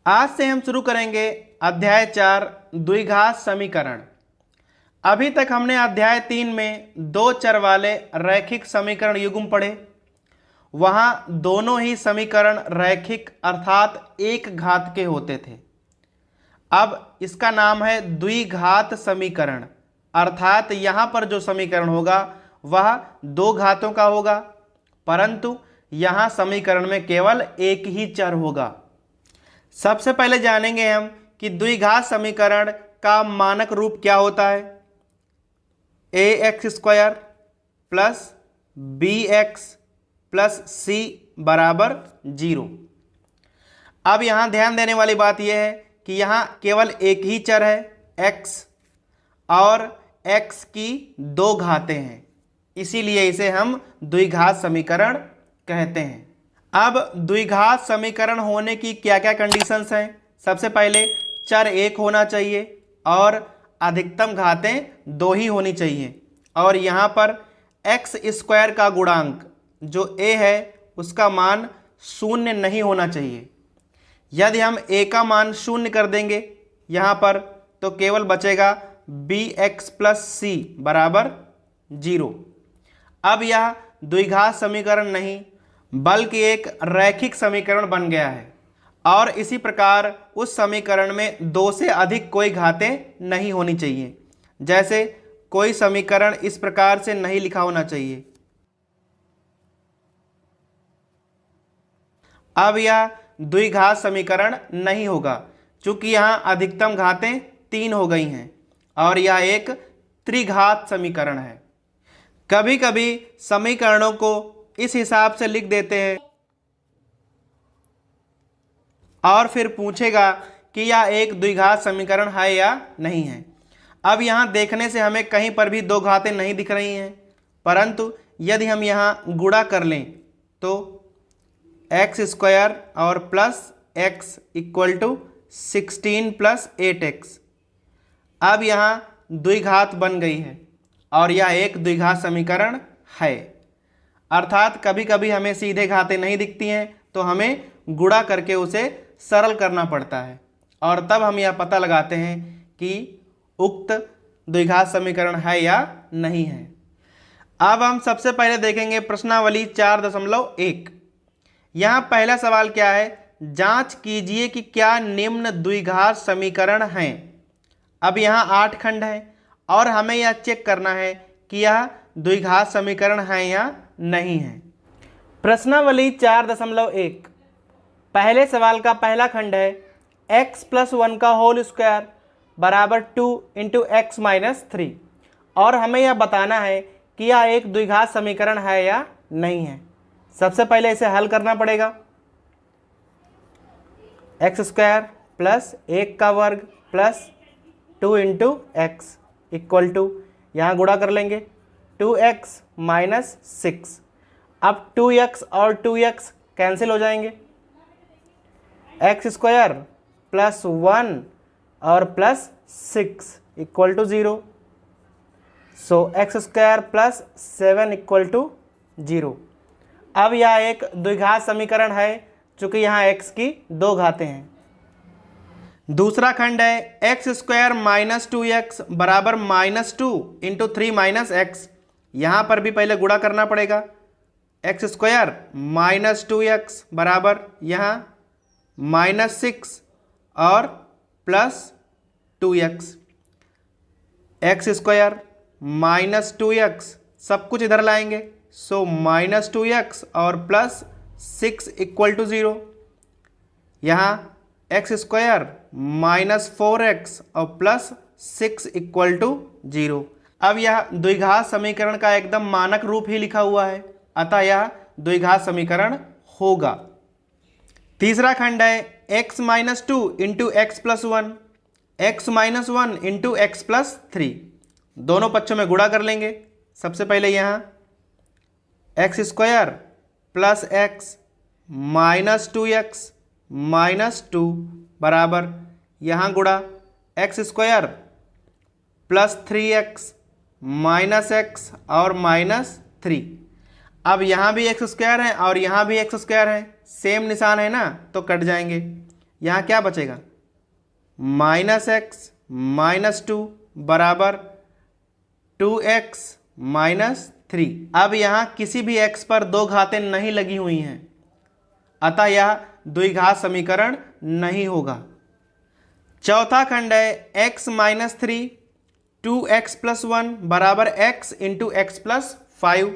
आज से हम शुरू करेंगे अध्याय 4 द्विघात समीकरण। अभी तक हमने अध्याय 3 में दो चर वाले रैखिक समीकरण युग्म पढ़े। वहां दोनों ही समीकरण रैखिक अर्थात एक घात के होते थे। अब इसका नाम है द्विघात समीकरण, अर्थात यहां पर जो समीकरण होगा वह दो घातों का होगा, परंतु यहां समीकरण में केवल एक ही चर होगा। सबसे पहले जानेंगे हम कि द्विघात समीकरण का मानक रूप क्या होता है। ax² plus bx plus c बराबर 0। अब यहां ध्यान देने वाली बात यह है कि यहां केवल एक ही चर है x और x की दो घातें हैं, इसीलिए इसे हम द्विघात समीकरण कहते हैं। अब द्विघात समीकरण होने की क्या क्या कंडीशंस हैं। सबसे पहले चर एक होना चाहिए और अधिकतम घातें दो ही होनी चाहिए, और यहाँ पर x² का गुणांक जो a है उसका मान शून्य नहीं होना चाहिए। यदि हम a का मान शून्य कर देंगे यहाँ पर तो केवल बचेगा bx प्लस c बराबर 0। अब यह द्विघात समीकरण नहीं बल्कि एक रैखिक समीकरण बन गया है, और इसी प्रकार उस समीकरण में दो से अधिक कोई घातें नहीं होनी चाहिए। जैसे कोई समीकरण इस प्रकार से नहीं लिखा होना चाहिए। अब यह द्विघात समीकरण नहीं होगा क्योंकि यहाँ अधिकतम घातें 3 हो गई हैं और यह एक त्रिघात समीकरण है। कभी कभी समीकरणों को इस हिसाब से लिख देते हैं और फिर पूछेगा कि यह एक द्विघात समीकरण है या नहीं है। अब यहाँ देखने से हमें कहीं पर भी दो घातें नहीं दिख रही हैं, परंतु यदि हम यहाँ गुणा कर लें तो x² और plus x equal to 16 plus 8x। अब यहाँ द्विघात बन गई है और यह एक द्विघात समीकरण है। अर्थात कभी कभी हमें सीधे घातें नहीं दिखती हैं तो हमें गुणा करके उसे सरल करना पड़ता है, और तब हम यह पता लगाते हैं कि उक्त द्विघात समीकरण है या नहीं है। अब हम सबसे पहले देखेंगे प्रश्नावली 4.1। यहाँ पहला सवाल क्या है, जांच कीजिए कि क्या निम्न द्विघात समीकरण हैं। अब यहाँ 8 खंड हैं और हमें यह चेक करना है कि यह द्विघात समीकरण है या नहीं है। प्रश्नावली 4.1 पहले सवाल का पहला खंड है x प्लस 1 का होल स्क्वायर बराबर 2 इंटू एक्स माइनस 3, और हमें यह बताना है कि यह एक द्विघात समीकरण है या नहीं है। सबसे पहले इसे हल करना पड़ेगा। x² प्लस 1 का वर्ग plus 2 into x equal to, यहाँ गुणा कर लेंगे 2x माइनस 6। अब 2x और 2x कैंसिल हो जाएंगे। x² प्लस 1 और plus 6 equal to 0। So x² plus 7 equal to 0। अब यह एक द्विघात समीकरण है चूंकि यहाँ x की दो घातें हैं। दूसरा खंड है x² माइनस 2x बराबर -2 इंटू 3 माइनस एक्स। यहाँ पर भी पहले गुणा करना पड़ेगा। x² माइनस 2x बराबर यहाँ -6 और plus 2x। x² minus 2x सब कुछ इधर लाएंगे, सो -2x और प्लस 6 इक्वल टू 0। यहाँ x² माइनस 4x और प्लस 6 इक्वल टू 0। अब यह द्विघात समीकरण का एकदम मानक रूप ही लिखा हुआ है, अतः यह द्विघात समीकरण होगा। तीसरा खंड है x minus 2 into x plus 1, x minus 1 into x plus 3। दोनों पक्षों में गुणा कर लेंगे। सबसे पहले यहाँ x² plus x minus 2x minus 2 बराबर यहाँ गुणा x² plus 3x minus x और माइनस 3। अब यहाँ भी x² है और यहाँ भी x² है, सेम निशान है ना, तो कट जाएंगे। यहाँ क्या बचेगा, माइनस एक्स माइनस टू बराबर 2x माइनस 3। अब यहाँ किसी भी x पर दो घातें नहीं लगी हुई हैं, अतः यह द्विघात समीकरण नहीं होगा। चौथा खंड है x माइनस 3 2x प्लस 1 बराबर x इंटू एक्स प्लस 5।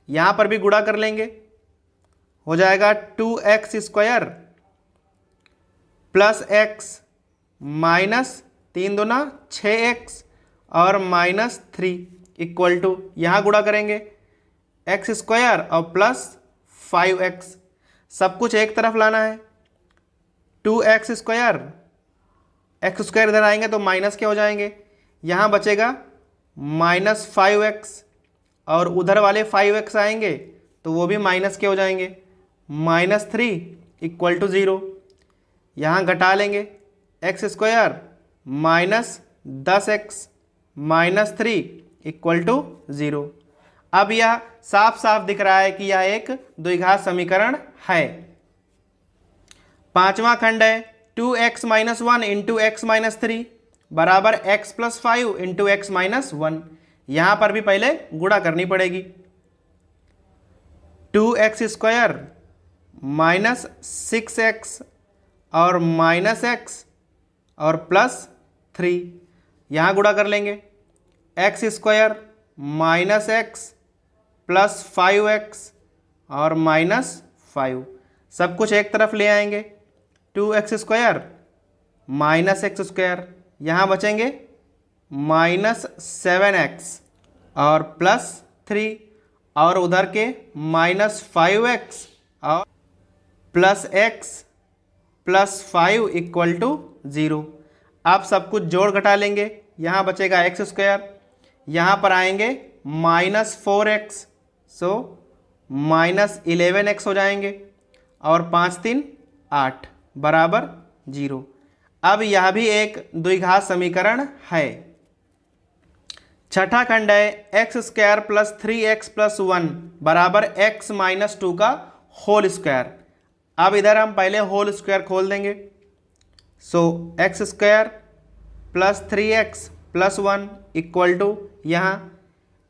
यहाँ पर भी गुणा कर लेंगे, हो जाएगा 2x square plus x minus 3 दूना 6x और माइनस 3 इक्वल टू, यहाँ गुणा करेंगे एक्स स्क्वायर और प्लस 5x, सब कुछ एक तरफ लाना है। 2x स्क्वायर, एक्स स्क्वायर इधर आएंगे तो माइनस के हो जाएंगे, यहाँ बचेगा माइनस 5x और उधर वाले 5x आएंगे तो वो भी माइनस के हो जाएंगे, माइनस 3 इक्वल टू 0। यहाँ घटा लेंगे x square minus 10x minus 3 equal to 0। अब यह साफ साफ दिख रहा है कि यह एक द्विघात समीकरण है। पांचवा खंड है 2x minus 1 into x minus 3 बराबर x plus 5 into x minus 1। यहाँ पर भी पहले गुणा करनी पड़ेगी, 2x स्क्वायर माइनस 6x और माइनस x और प्लस 3, यहाँ गुणा कर लेंगे x square minus x plus 5x और माइनस 5, सब कुछ एक तरफ ले आएंगे, 2x square minus x square, यहाँ बचेंगे माइनस 7x और प्लस 3 और उधर के माइनस 5x और plus x plus 5 equal to 0। अब सब कुछ जोड़ घटा लेंगे, यहाँ बचेगा एक्स स्क्वायर, यहाँ पर आएंगे minus 4x, so minus 11x हो जाएंगे और 5 3 8 बराबर 0। अब यह भी एक द्विघात समीकरण है। छठा खंड है x square plus 3x plus 1 बराबर x माइनस 2 का होल स्क्वायर। अब इधर हम पहले होल स्क्वायर खोल देंगे, so x square plus 3x plus 1 equal to, यहाँ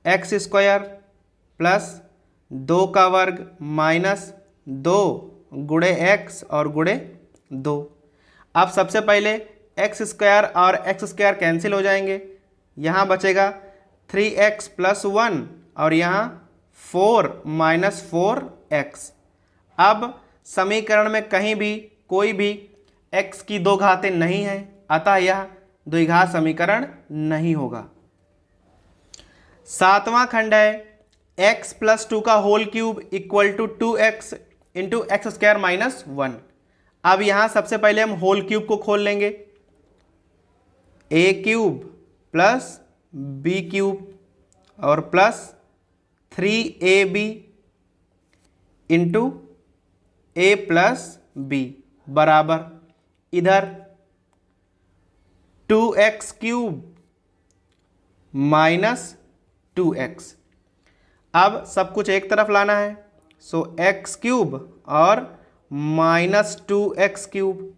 एक्स स्क्वायर प्लस 2 का वर्ग माइनस 2 गुणे x और गुणे 2। अब सबसे पहले एक्स स्क्वायर और एक्स स्क्वायर कैंसिल हो जाएंगे, यहाँ बचेगा 3x प्लस 1 और यहाँ 4 माइनस 4x। अब समीकरण में कहीं भी कोई भी x की दो घातें नहीं हैं, अतः यह द्विघात समीकरण नहीं होगा। सातवां खंड है x प्लस 2 का whole cube equal to 2x into x square minus 1। अब यहाँ सबसे पहले हम होल क्यूब को खोल लेंगे, a cube plus b cube और plus 3ab into a plus b बराबर इधर 2x क्यूब माइनस 2x। अब सब कुछ एक तरफ लाना है, सो x क्यूब और माइनस 2x क्यूब,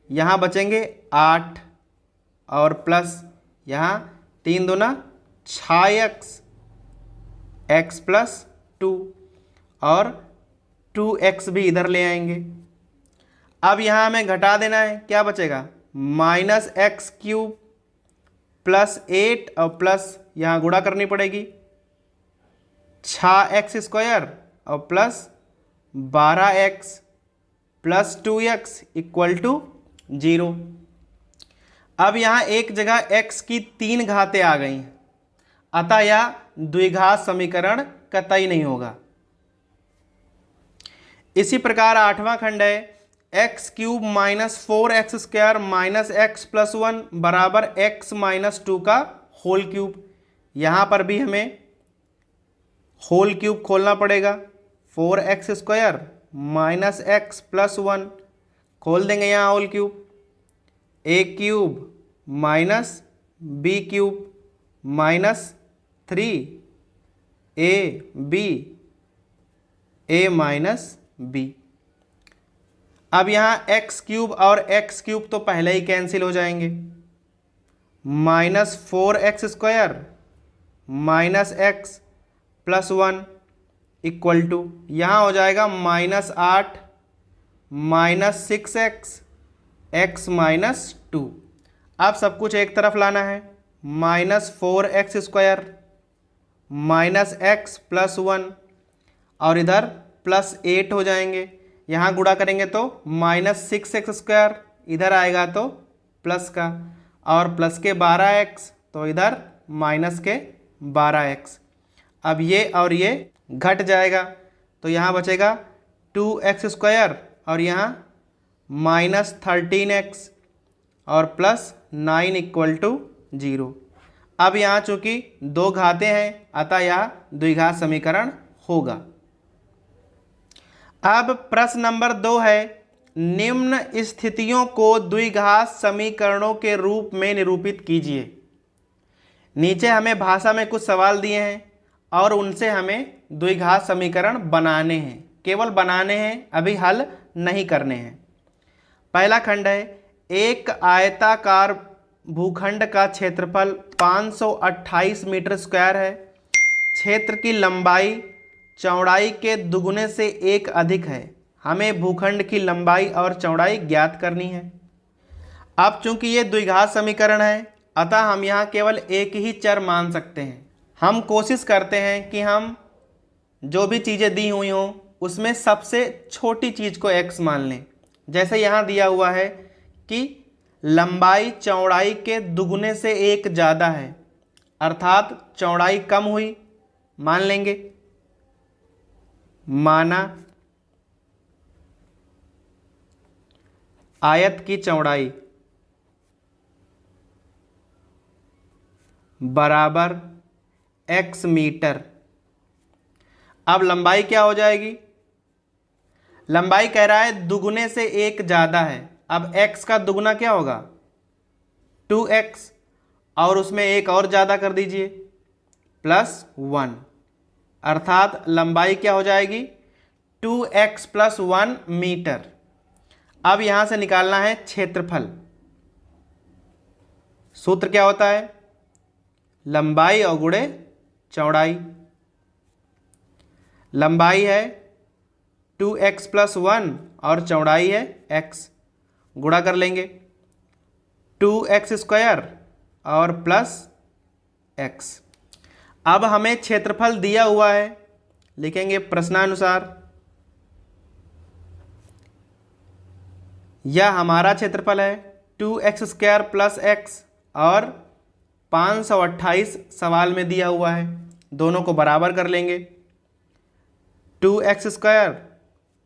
यहाँ बचेंगे 8 और प्लस यहाँ 3 दूना 6x x प्लस 2 और 2x भी इधर ले आएंगे। अब यहाँ हमें घटा देना है, क्या बचेगा माइनस एक्स क्यूब प्लस 8 और प्लस यहाँ गुणा करनी पड़ेगी 6x स्क्वायर और plus 12x plus 2x equal to 0। अब यहाँ एक जगह x की 3 घातें आ गई हैं, अतः यह द्विघात समीकरण कतई नहीं होगा। इसी प्रकार आठवां खंड है x cube minus 4x square minus x plus 1 बराबर x माइनस 2 का होल क्यूब। यहाँ पर भी हमें होल क्यूब खोलना पड़ेगा, 4x square minus x plus 1 खोल देंगे यहाँ whole cube, a cube minus b cube minus 3ab a minus b। अब यहाँ एक्स क्यूब और एक्स क्यूब तो पहले ही कैंसिल हो जाएंगे, -4x² -x + 1 इक्वल टू यहाँ हो जाएगा -8 -6x x -2। अब सब कुछ एक तरफ लाना है, -4x² -x + 1 और इधर +8 हो जाएंगे। यहाँ गुणा करेंगे तो -6x², इधर आएगा तो प्लस का, और प्लस के 12x तो इधर माइनस के 12x। अब ये और ये घट जाएगा तो यहाँ बचेगा 2x² और यहाँ -13x और +9 = 0। अब यहाँ चूंकि दो घातें हैं अतः यह द्विघात समीकरण होगा। अब प्रश्न नंबर 2 है, निम्न स्थितियों को द्विघात समीकरणों के रूप में निरूपित कीजिए। नीचे हमें भाषा में कुछ सवाल दिए हैं और उनसे हमें द्विघात समीकरण बनाने हैं, केवल बनाने हैं, अभी हल नहीं करने हैं। पहला खंड है, एक आयताकार भूखंड का क्षेत्रफल 528 मीटर स्क्वायर है। क्षेत्र की लंबाई चौड़ाई के दुगुने से एक अधिक है। हमें भूखंड की लंबाई और चौड़ाई ज्ञात करनी है। अब चूंकि ये द्विघात समीकरण है अतः हम यहाँ केवल एक ही चर मान सकते हैं। हम कोशिश करते हैं कि हम जो भी चीज़ें दी हुई हों उसमें सबसे छोटी चीज़ को x मान लें। जैसे यहाँ दिया हुआ है कि लंबाई चौड़ाई के दुगुने से एक ज़्यादा है, अर्थात चौड़ाई कम हुई, मान लेंगे, माना आयत की चौड़ाई बराबर x मीटर। अब लंबाई क्या हो जाएगी, लंबाई कह रहा है दुगुने से एक ज़्यादा है। अब x का दुगुना क्या होगा 2x और उसमें एक और ज़्यादा कर दीजिए +1, अर्थात लंबाई क्या हो जाएगी 2x + 1 मीटर। अब यहाँ से निकालना है क्षेत्रफल। सूत्र क्या होता है, लंबाई और गुणे चौड़ाई। लंबाई है 2x + 1 और चौड़ाई है x, गुणा कर लेंगे 2x² और +x। अब हमें क्षेत्रफल दिया हुआ है, लिखेंगे प्रश्नानुसार यह हमारा क्षेत्रफल है 2x² + x और 528 सवाल में दिया हुआ है, दोनों को बराबर कर लेंगे 2x²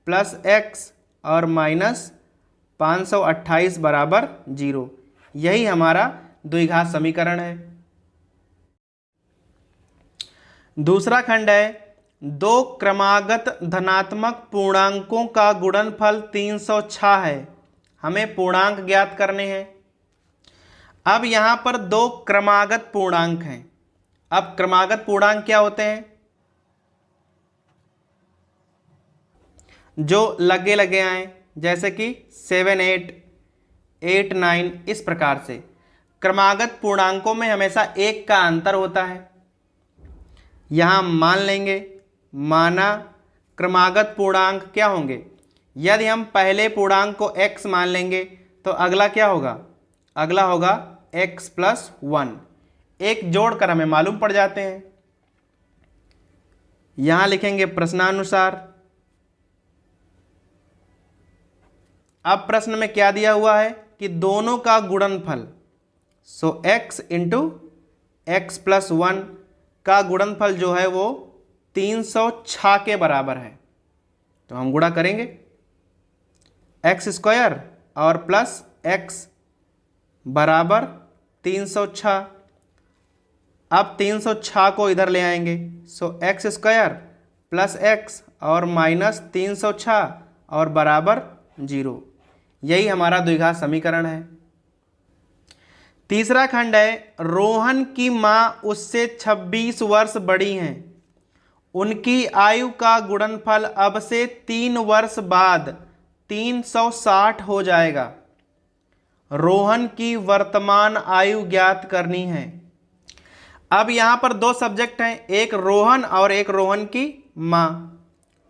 + x और -528 = 0। यही हमारा द्विघात समीकरण है। दूसरा खंड है, दो क्रमागत धनात्मक पूर्णांकों का गुणनफल 306 है। हमें पूर्णांक ज्ञात करने हैं। अब यहाँ पर दो क्रमागत पूर्णांक हैं। अब क्रमागत पूर्णांक क्या होते हैं, जो लगे लगे आए, जैसे कि 7 8 8 9, इस प्रकार से। क्रमागत पूर्णांकों में हमेशा एक का अंतर होता है। यहाँ मान लेंगे, माना क्रमागत पूर्णांक क्या होंगे, यदि हम पहले पूर्णांक को x मान लेंगे तो अगला क्या होगा, अगला होगा x + 1। एक जोड़कर हमें मालूम पड़ जाते हैं। यहाँ लिखेंगे प्रश्नानुसार। अब प्रश्न में क्या दिया हुआ है कि दोनों का गुणनफल, सो x × x + 1 का गुणनफल जो है वो 306 के बराबर है। तो हम गुणा करेंगे x² और +x बराबर 306। अब 306 को इधर ले आएंगे, सो x² + x और -306 और बराबर 0। यही हमारा द्विघात समीकरण है। तीसरा खंड है, रोहन की मां उससे 26 वर्ष बड़ी हैं। उनकी आयु का गुणनफल अब से 3 वर्ष बाद 360 हो जाएगा। रोहन की वर्तमान आयु ज्ञात करनी है। अब यहां पर दो सब्जेक्ट हैं, एक रोहन और एक रोहन की मां।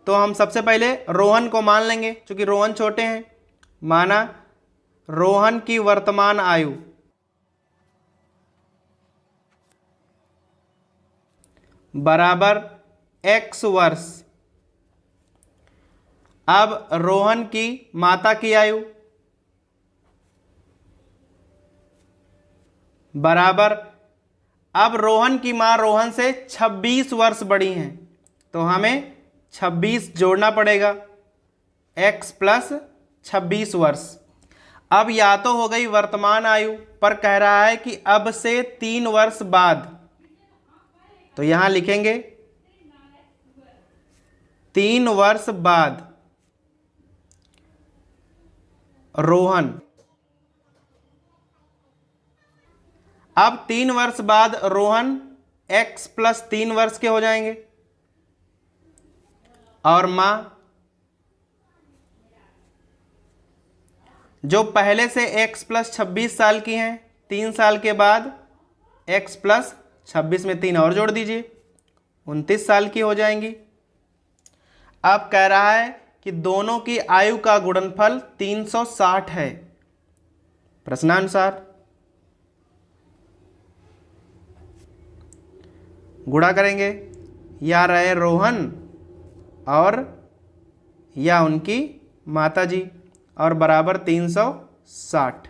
तो हम सबसे पहले रोहन को मान लेंगे, क्योंकि रोहन छोटे हैं। माना रोहन की वर्तमान आयु बराबर x वर्ष। अब रोहन की माता की आयु बराबर, अब रोहन की मां रोहन से 26 वर्ष बड़ी हैं, तो हमें 26 जोड़ना पड़ेगा, x प्लस 26 वर्ष। अब या तो हो गई वर्तमान आयु, पर कह रहा है कि अब से 3 वर्ष बाद, तो यहां लिखेंगे 3 वर्ष बाद रोहन। अब 3 वर्ष बाद रोहन x प्लस 3 वर्ष के हो जाएंगे, और मां जो पहले से x प्लस 26 साल की हैं, 3 साल के बाद x प्लस 26 में 3 और जोड़ दीजिए, 29 साल की हो जाएंगी। अब कह रहा है कि दोनों की आयु का गुणनफल 360 है। प्रश्नानुसार गुणा करेंगे, या रहे रोहन और या उनकी माता जी, और बराबर 360।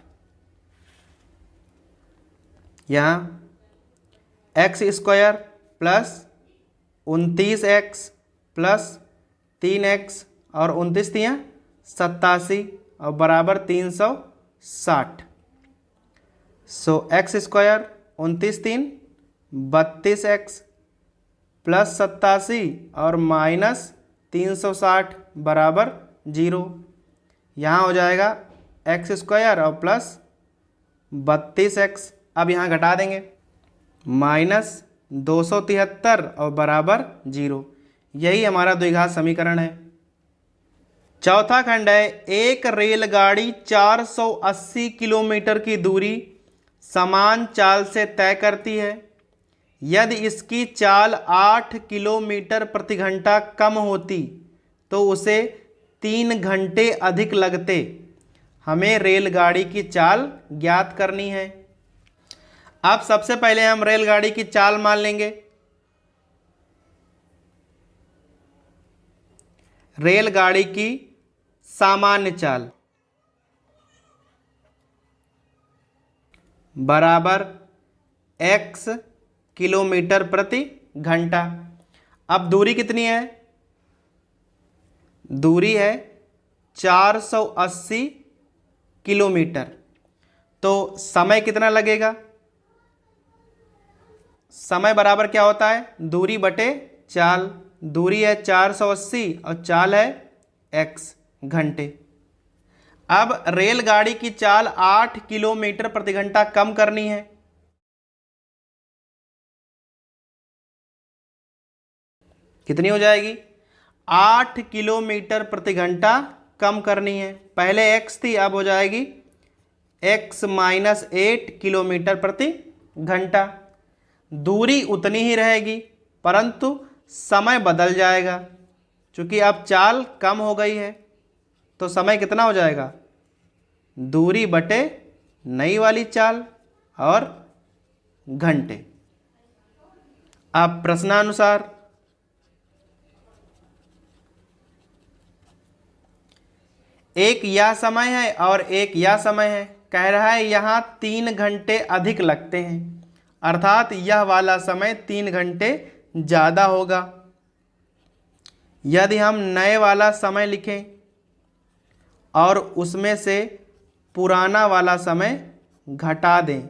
यहाँ x square plus 29x plus 3x और 29 दिया 87 और बराबर 360। सो एक्स स्क्वायर 29 3 32x प्लस 87 और माइनस 360 बराबर 0। यहाँ हो जाएगा एक्स स्क्वायर और प्लस 32x। अब यहाँ घटा देंगे, माइनस 273 और बराबर 0। यही हमारा द्विघात समीकरण है। चौथा खंड है, एक रेलगाड़ी 480 किलोमीटर की दूरी समान चाल से तय करती है। यदि इसकी चाल 8 किलोमीटर प्रति घंटा कम होती तो उसे 3 घंटे अधिक लगते। हमें रेलगाड़ी की चाल ज्ञात करनी है। अब सबसे पहले हम रेलगाड़ी की चाल मान लेंगे। रेलगाड़ी की सामान्य चाल बराबर x किलोमीटर प्रति घंटा। अब दूरी कितनी है? दूरी है 480 किलोमीटर। तो समय कितना लगेगा? समय बराबर क्या होता है? दूरी बटे चाल। दूरी है 480 और चाल है x घंटे। अब रेलगाड़ी की चाल 8 किलोमीटर प्रति घंटा कम करनी है। कितनी हो जाएगी? 8 किलोमीटर प्रति घंटा कम करनी है। पहले x थी, अब हो जाएगी x माइनस 8 किलोमीटर प्रति घंटा। दूरी उतनी ही रहेगी परंतु समय बदल जाएगा, क्योंकि अब चाल कम हो गई है। तो समय कितना हो जाएगा? दूरी बटे नई वाली चाल और घंटे। अब प्रश्नानुसार एक यह समय है और एक यह समय है। कह रहा है यहाँ 3 घंटे अधिक लगते हैं, अर्थात यह वाला समय 3 घंटे ज़्यादा होगा। यदि हम नए वाला समय लिखें और उसमें से पुराना वाला समय घटा दें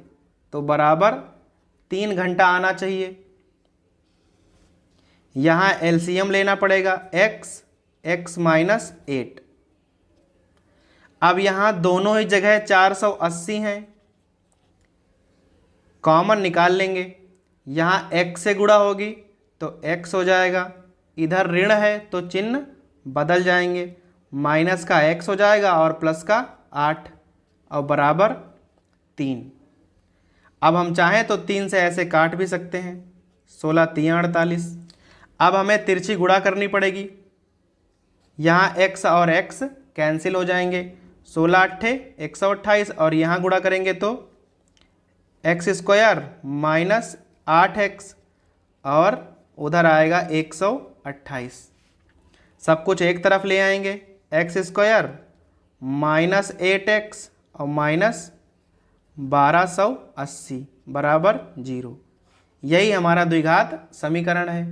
तो बराबर 3 घंटा आना चाहिए। यहाँ एलसीएम लेना पड़ेगा, x माइनस 8। अब यहाँ दोनों ही जगह 480 हैं, कॉमन निकाल लेंगे। यहाँ x से गुणा होगी तो x हो जाएगा, इधर ऋण है तो चिन्ह बदल जाएंगे, माइनस का x हो जाएगा और प्लस का 8 और बराबर 3। अब हम चाहें तो 3 से ऐसे काट भी सकते हैं, 16 3 48। अब हमें तिरछी गुणा करनी पड़ेगी, यहाँ x और x कैंसिल हो जाएंगे, 16 अट्ठे 128 और यहाँ गुणा करेंगे तो एक्स स्क्वायर माइनस 8x और उधर आएगा 128। सब कुछ एक तरफ ले आएंगे, एक्स स्क्वायर माइनस 8x और माइनस 1280 बराबर 0। यही हमारा द्विघात समीकरण है।